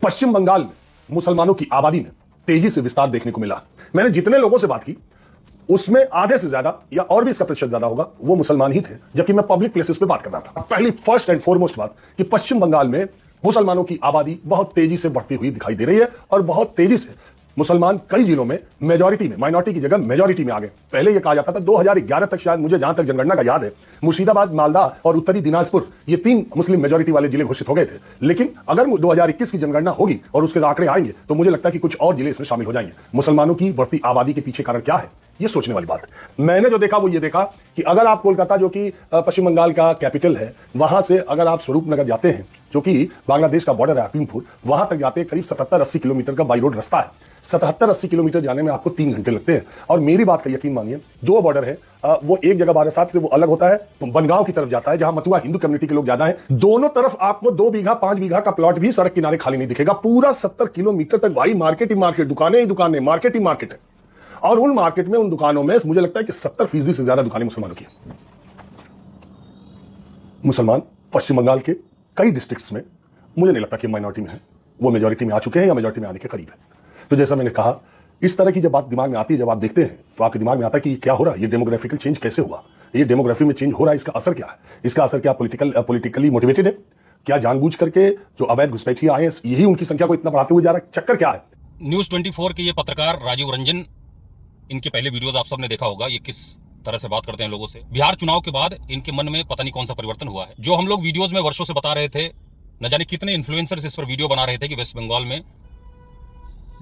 पश्चिम बंगाल में मुसलमानों की आबादी में तेजी से विस्तार देखने को मिला। मैंने जितने लोगों से बात की उसमें आधे से ज्यादा या और भी इसका प्रतिशत ज्यादा होगा वो मुसलमान ही थे, जबकि मैं पब्लिक प्लेसेस पे बात कर रहा था। पहली फर्स्ट एंड फॉरमोस्ट बात कि पश्चिम बंगाल में मुसलमानों की आबादी बहुत तेजी से बढ़ती हुई दिखाई दे रही है और बहुत तेजी से मुसलमान कई जिलों में मेजॉरिटी में, माइनॉरिटी की जगह मेजॉरिटी में आ गए। पहले यह कहा जाता था 2011 तक, शायद मुझे जहां तक जनगणना का याद है, मुर्शिदाबाद, मालदा और उत्तरी दिनाजपुर ये 3 मुस्लिम मेजॉरिटी वाले जिले घोषित हो गए थे। लेकिन अगर 2021 की जनगणना होगी और उसके आंकड़े आएंगे तो मुझे लगता है कि कुछ और जिले इसमें शामिल हो जाएंगे। मुसलमानों की बढ़ती आबादी के पीछे कारण क्या है, ये सोचने वाली बात है। मैंने जो देखा वो ये देखा कि अगर आप कोलकाता, जो कि पश्चिम बंगाल का कैपिटल है, वहां से अगर आप स्वरूपनगर जाते हैं, जो कि बांग्लादेश का बॉर्डर है हकीमपुर, वहां तक जाते करीब 77-80 किलोमीटर का बाई रोड रास्ता है। 77-80 किलोमीटर जाने में आपको 3 घंटे लगते हैं। और मेरी बात का यकीन मानिए, 2 बॉर्डर है, वो एक जगह बारासात से वो अलग होता है, बनगांव की तरफ जाता है, जहां मथुआ हिंदू कम्युनिटी के लोग ज्यादा हैं। दोनों तरफ आपको 2 बीघा 5 बीघा का प्लॉट भी सड़क किनारे खाली नहीं दिखेगा। पूरा 70 किलोमीटर तक भाई मार्केट ही मार्केट, दुकानें ही दुकानें, मार्केट ही मार्केट है। और उन मार्केट में, उन दुकानों में मुझे लगता है कि 70% से ज्यादा दुकानें मुसलमानों की। मुसलमान पश्चिम बंगाल के कई डिस्ट्रिक्ट्स में, मुझे नहीं लगता कि माइनॉरिटी में है, वो मेजॉरिटी में आ चुके हैं या मेजॉरिटी में आने के करीब है। तो जैसा मैंने कहा, इस तरह की जब बात दिमाग में आती है, जब आप देखते हैं तो आपके दिमाग में आता है कि क्या हो रहा है, ये डेमोग्राफिकल चेंज कैसे हुआ, ये डेमोग्राफी में चेंज हो रहा है, इसका असर क्या है, इसका असर क्या पॉलिटिकली मोटिवेटेड है, क्या जानबूझ करके जो अवैध घुसपैठिए आए हैं यही उनकी संख्या को इतना बढ़ाते हुए जा रहा है, चक्कर क्या है। न्यूज़ 24 के ये पत्रकार राजीव रंजन, इनके पहले वीडियोस आप सबने देखा होगा, ये किस तरह से बात करते हैं लोगों से। बिहार चुनाव के बाद इनके मन में पता नहीं कौन सा परिवर्तन हुआ है। जो हम लोग वीडियोस में वर्षों से बता रहे थे, न जाने कितने इन्फ्लुएंसर्स इस पर वीडियो बना रहे थे कि वेस्ट बंगाल में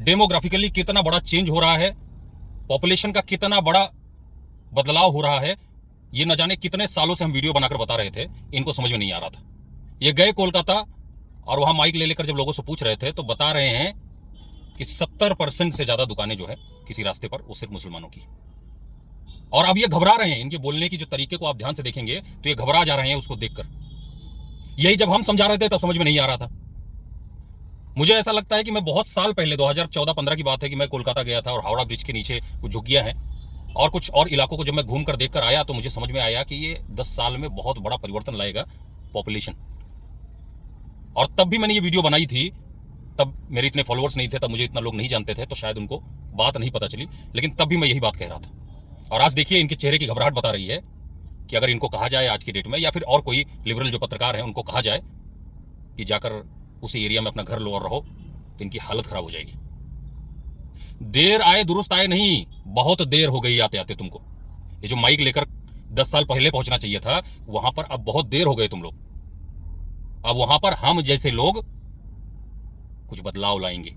डेमोग्राफिकली कितना बड़ा चेंज हो रहा है, पॉपुलेशन का कितना बड़ा बदलाव हो रहा है, ये न जाने कितने सालों से हम वीडियो बनाकर बता रहे थे, इनको समझ में नहीं आ रहा था। ये गए कोलकाता और वहां माइक ले लेकर जब लोगों से पूछ रहे थे तो बता रहे हैं कि 70% से ज्यादा दुकानें जो है किसी रास्ते पर वो सिर्फ मुसलमानों की। और अब ये घबरा रहे हैं, इनके बोलने की जो तरीके को आप ध्यान से देखेंगे तो ये घबरा जा रहे हैं उसको देखकर। यही जब हम समझा रहे थे तब समझ में नहीं आ रहा था। मुझे ऐसा लगता है कि मैं बहुत साल पहले 2014-15 की बात है कि मैं कोलकाता गया था और हावड़ा ब्रिज के नीचे कुछ झुग्गियां हैं और कुछ और इलाकों को जब मैं घूम कर देख कर आया तो मुझे समझ में आया कि ये 10 साल में बहुत बड़ा परिवर्तन लाएगा पॉपुलेशन। और तब भी मैंने ये वीडियो बनाई थी, तब मेरे इतने फॉलोअर्स नहीं थे, तब मुझे इतना लोग नहीं जानते थे, तो शायद उनको बात नहीं पता चली, लेकिन तब भी मैं यही बात कह रहा था। और आज देखिए इनके चेहरे की घबराहट बता रही है कि अगर इनको कहा जाए आज की डेट में, या फिर और कोई लिबरल जो पत्रकार हैं उनको कहा जाए कि जाकर उसी एरिया में अपना घर लो और रहो, तो इनकी हालत खराब हो जाएगी। देर आए दुरुस्त आए नहीं, बहुत देर हो गई आते आते तुमको। ये जो माइक लेकर 10 साल पहले पहुंचना चाहिए था, वहां पर अब बहुत देर हो गए तुम लोग। अब वहां पर हम जैसे लोग कुछ बदलाव लाएंगे।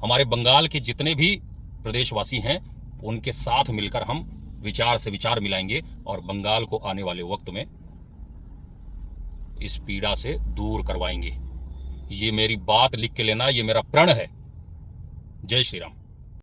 हमारे बंगाल के जितने भी प्रदेशवासी हैं उनके साथ मिलकर हम विचार से विचार मिलाएंगे और बंगाल को आने वाले वक्त में इस पीड़ा से दूर करवाएंगे। ये मेरी बात लिख के लेना, ये मेरा प्रण है। जय श्री राम।